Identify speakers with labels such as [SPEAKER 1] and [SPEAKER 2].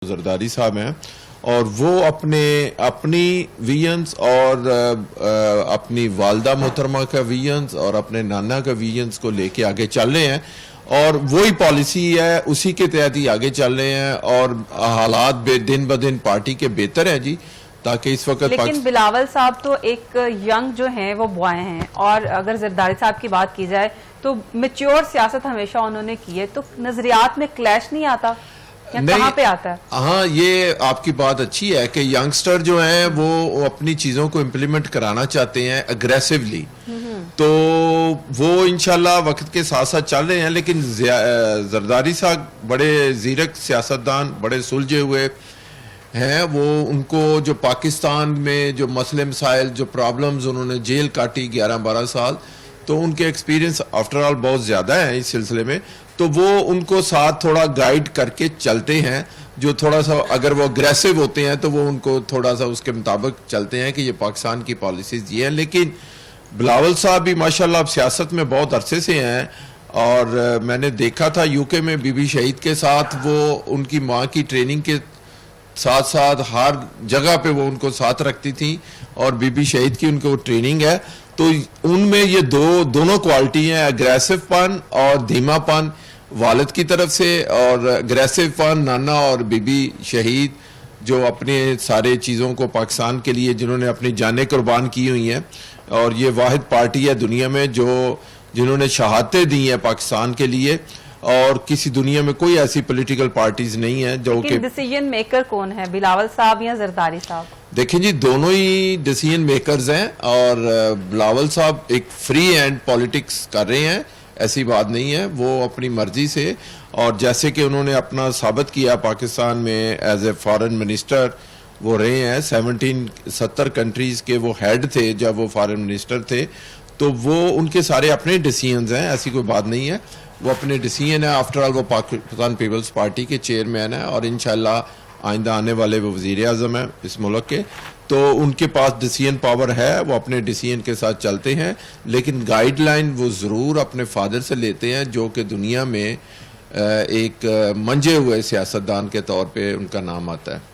[SPEAKER 1] زرداری صاحب ہیں اور وہ اپنی ویژنز اور اپنی والدہ محترمہ کا ویژنز اور اپنے نانا کا ویژنز کو لے کے آگے چل رہے ہیں اور وہی پالیسی ہے، اسی کے تحت ہی آگے چل رہے ہیں اور حالات دن بدن پارٹی کے بہتر ہیں جی، تاکہ اس وقت
[SPEAKER 2] لیکن بلاول صاحب تو ایک ینگ جو ہیں وہ بوائے ہیں، اور اگر زرداری صاحب کی بات کی جائے تو میچور سیاست ہمیشہ انہوں نے کی ہے، تو نظریات میں کلیش نہیں آتا یا کہاں پہ آتا ہے؟
[SPEAKER 1] ہاں، یہ آپ کی بات اچھی ہے کہ ینگسٹر جو ہیں وہ اپنی چیزوں کو امپلیمنٹ کرانا چاہتے ہیں اگریسولی، تو وہ انشاءاللہ وقت کے ساتھ ساتھ چل رہے ہیں، لیکن زرداری صاحب بڑے زیرک سیاستدان، بڑے سلجھے ہوئے ہیں، وہ ان کو جو پاکستان میں جو مسئلے مسائل جو پرابلمز انہوں نے جیل کاٹی 11-12 سال، تو ان کے ایکسپیرینس آفٹر آل بہت زیادہ ہیں اس سلسلے میں، تو وہ ان کو ساتھ تھوڑا گائیڈ کر کے چلتے ہیں، جو تھوڑا سا اگر وہ اگریسو ہوتے ہیں تو وہ ان کو تھوڑا سا اس کے مطابق چلتے ہیں کہ یہ پاکستان کی پالیسیز یہ ہیں۔ لیکن بلاول صاحب بھی ماشاءاللہ اب سیاست میں بہت عرصے سے ہیں، اور میں نے دیکھا تھا یو کے میں بی بی شہید کے ساتھ وہ ان کی ماں کی ٹریننگ کے ساتھ ساتھ ہر جگہ پہ وہ ان کو ساتھ رکھتی تھیں، اور بی بی شہید کی ان کو ٹریننگ ہے، تو ان میں یہ دونوں کوالٹی ہیں، اگریسو پن اور دھیما پن والد کی طرف سے، اور اگریسو پن نانا اور بی بی شہید جو اپنے سارے چیزوں کو پاکستان کے لیے جنہوں نے اپنی جانیں قربان کی ہوئی ہیں، اور یہ واحد پارٹی ہے دنیا میں جنہوں نے شہادتیں دی ہیں پاکستان کے لیے، اور کسی دنیا میں کوئی ایسی پولیٹیکل پارٹیز نہیں ہیں جو کہ
[SPEAKER 2] ڈیسیژن میکر کون ہے، بلاول صاحب یا زرداری صاحب؟
[SPEAKER 1] دیکھیں جی، دونوں ہی ڈیسیژن میکرز ہیں، اور بلاول صاحب ایک فری ہینڈ پالیٹکس کر رہے ہیں، ایسی بات نہیں ہے، وہ اپنی مرضی سے، اور جیسے کہ انہوں نے اپنا ثابت کیا پاکستان میں ایز اے فارن منسٹر وہ رہے ہیں، 70 کنٹریز کے وہ ہیڈ تھے جب وہ فارن منسٹر تھے، تو وہ ان کے سارے اپنے ڈیسیژنز ہیں، ایسی کوئی بات نہیں ہے، وہ اپنے ڈیسیژن ہیں، آفٹر آل وہ پاکستان پیپلز پارٹی کے چیئرمین ہیں، اور انشاءاللہ آئندہ آنے والے وہ وزیر اعظم ہیں اس ملک کے، تو ان کے پاس ڈیسیژن پاور ہے، وہ اپنے ڈیسیژن کے ساتھ چلتے ہیں، لیکن گائیڈ لائن وہ ضرور اپنے فادر سے لیتے ہیں، جو کہ دنیا میں ایک منجے ہوئے سیاستدان کے طور پہ ان کا نام آتا ہے۔